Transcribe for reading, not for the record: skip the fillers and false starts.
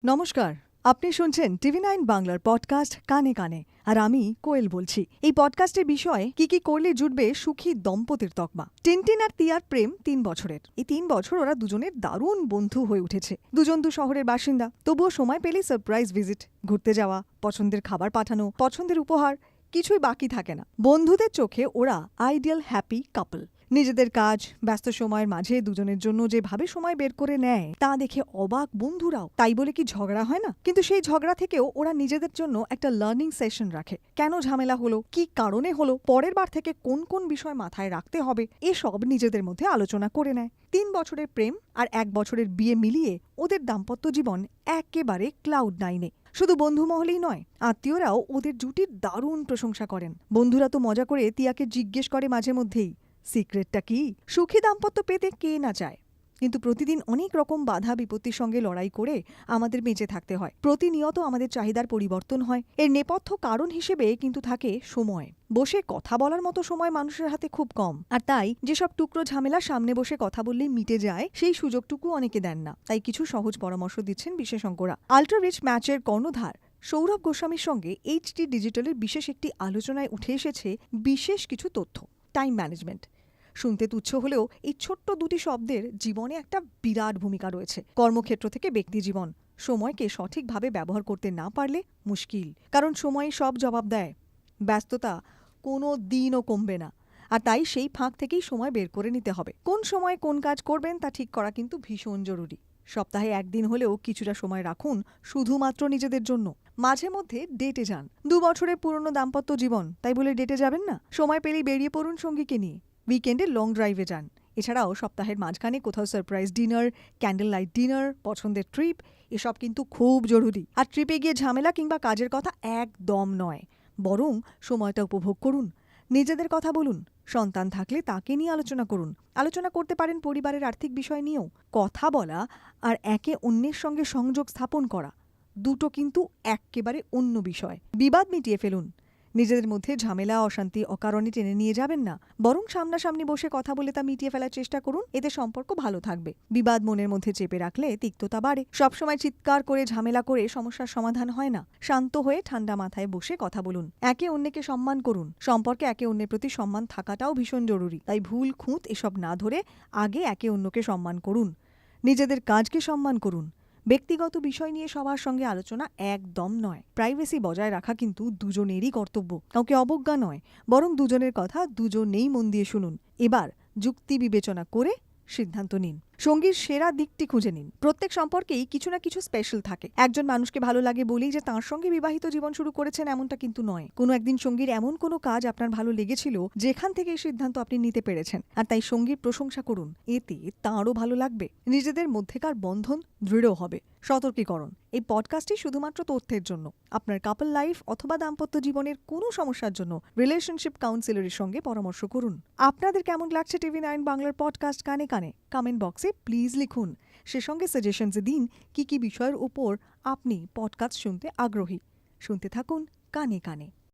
নমস্কার, আপনি শুনছেন TV9 বাংলার পডকাস্ট কানে কানে। আর আমি কোয়েল বলছি। এই পডকাস্টের বিষয় কি কি করলে জুটবে সুখী দম্পতির তকমা। টিনটিন আর তিয়ার প্রেম 3 বছরের। এই 3 বছর ওরা দুজনের দারুণ বন্ধু হয়ে উঠেছে। দুজন দু শহরের বাসিন্দা, তবুও সময় পেলেই সারপ্রাইজ ভিজিট, ঘুরতে যাওয়া, পছন্দের খাবার পাঠানো, পছন্দের উপহার, কিছুই বাকি থাকে না। বন্ধুদের চোখে ওরা আইডিয়াল হ্যাপি কাপল। নিজেদের কাজ, ব্যস্ত সময়ের মাঝে দুজনের জন্য যেভাবে সময় বের করে নেয় তা দেখে অবাক বন্ধুরাও। তাই বলে কি ঝগড়া হয় না? কিন্তু সেই ঝগড়া থেকেও ওরা নিজেদের জন্য একটা লার্নিং সেশন রাখে। কেন ঝামেলা হলো, কি কারণে হলো, পরের বার থেকে কোন কোন বিষয় মাথায় রাখতে হবে, এসব নিজেদের মধ্যে আলোচনা করে নেয়। 3 বছরের প্রেম আর 1 বছরের বিয়ে মিলিয়ে ওদের দাম্পত্য জীবন একেবারে ক্লাউড নাইনে। শুধু বন্ধু মহলেই নয়, আত্মীয়রাও ওদের জুটির দারুণ প্রশংসা করেন। বন্ধুরা তো মজা করে তিয়াকে জিজ্ঞেস করে মাঝে মধ্যেই, সিক্রেটটা কি? সুখী দাম্পত্য পেতে কে না চায়, কিন্তু প্রতিদিন অনেক রকম বাধা বিপত্তির সঙ্গে লড়াই করে আমাদের বেঁচে থাকতে হয়। প্রতিনিয়ত আমাদের চাহিদার পরিবর্তন হয়। এর নেপথ্য কারণ হিসেবে কিন্তু থাকে সময়। বসে কথা বলার মতো সময় মানুষের হাতে খুব কম। আর তাই যেসব টুকরো ঝামেলা সামনে বসে কথা বললেই মিটে যায়, সেই সুযোগটুকু অনেকে দেন না। তাই কিছু সহজ পরামর্শ দিচ্ছেন বিশেষজ্ঞরা। আল্ট্রা রিচ ম্যাচের কর্ণধার সৌরভ গোস্বামীর সঙ্গে HD ডিজিটালের বিশেষ একটি আলোচনায় উঠে এসেছে বিশেষ কিছু তথ্য। টাইম ম্যানেজমেন্ট শুনতে তুচ্ছ হলেও এই ছোট্ট দুটি শব্দের জীবনে একটা বিরাট ভূমিকা রয়েছে। কর্মক্ষেত্র থেকে ব্যক্তি জীবন, সময়কে সঠিকভাবে ব্যবহার করতে না পারলে মুশকিল। কারণ সময় সব জবাব দেয়। ব্যস্ততা কোনো দিনও কমবে না। আর তাই সেই ফাঁক থেকেই সময় বের করে নিতে হবে। কোন সময় কোন কাজ করবেন তা ঠিক করা কিন্তু ভীষণ জরুরি। সপ্তাহে একদিন হলেও কিছুটা সময় রাখুন শুধুমাত্র নিজেদের জন্য। মাঝে মধ্যে ডেটে যান। 2 বছরের পুরনো দাম্পত্য জীবন, তাই বলে ডেটে যাবেন না? সময় পেলেই বেরিয়ে পড়ুন সঙ্গীকে নিয়ে। উইকেন্ডে লং ড্রাইভে যান। এছাড়াও সপ্তাহের মাঝখানে কোথাও surprise dinner, candle light dinner, পছন্দের ট্রিপ, এসব কিন্তু খুব জরুরি। আর ট্রিপে গিয়ে ঝামেলা কিংবা কাজের কথা একদম নয়, বরং সময়টা উপভোগ করুন। নিজেদের কথা বলুন। সন্তান থাকলে তাকে নিয়ে আলোচনা করুন। আলোচনা করতে পারেন পরিবারের আর্থিক বিষয় নিয়েও। কথা বলা আর একে অন্যের সঙ্গে সংযোগ স্থাপন করা দুটো কিন্তু এক্কেবারে অন্য বিষয়। বিবাদ মিটিয়ে ফেলুন। নিজেদের মধ্যে ঝামেলা অশান্তি অকারণে টেনে নিয়ে যাবেন না, বরং সামনাসামনি বসে কথা বলে তা মিটিয়ে ফেলার চেষ্টা করুন। এতে সম্পর্ক ভালো থাকবে। বিবাদ মনের মধ্যে চেপে রাখলে তিক্ততা বাড়ে। সবসময় চিৎকার করে ঝামেলা করে সমস্যার সমাধান হয় না। শান্ত হয়ে ঠান্ডা মাথায় বসে কথা বলুন। একে অন্যকে সম্মান করুন। সম্পর্কে একে অন্যের প্রতি সম্মান থাকাটাও ভীষণ জরুরি। তাই ভুল খুঁত এসব না ধরে আগে একে অন্যকে সম্মান করুন। নিজেদের কাজকে সম্মান করুন। ব্যক্তিগত বিষয় নিয়ে সবার সঙ্গে আলোচনা একদম নয়। প্রাইভেসি বজায় রাখা কিন্তু দুজনেরই কর্তব্য। কাউকে অবজ্ঞা নয়, বরং দুজনের কথা দুজনেই মন দিয়ে শুনুন। এবার যুক্তি বিবেচনা করে সিদ্ধান্ত নিন। সঙ্গীর সেরা দিকটি খুঁজে নিন। প্রত্যেক সম্পর্কেই কিছু না কিছু স্পেশাল থাকে। একজন মানুষকে ভালো লাগে বলেই যে তাঁর সঙ্গে বিবাহিত জীবন শুরু করেছেন এমনটা কিন্তু নয়। কোনো একদিন সঙ্গীর এমন কোনো কাজ আপনার ভালো লেগেছিল যেখান থেকে এই সিদ্ধান্ত আপনি নিতে পেরেছেন। আর তাই সঙ্গীর প্রশংসা করুন, এতে তাঁরও ভালো লাগবে। নিজেদের মধ্যেকার বন্ধন দৃঢ় হবে। সতর্কীকরণ, এই পডকাস্টটি শুধুমাত্র তথ্যের জন্য। আপনার কাপল লাইফ অথবা দাম্পত্য জীবনের কোনো সমস্যার জন্য রিলেশনশিপ কাউন্সিলরের সঙ্গে পরামর্শ করুন। আপনাদের কেমন লাগছে TV9 বাংলার পডকাস্ট কানে কানে? কমেন্ট বক্সে প্লিজ লিখুন। সে সঙ্গে সাজেশনস দিন কি কি বিষয়ের উপর আপনি পডকাস্ট শুনতে আগ্রহী। শুনতে থাকুন কানে কানে।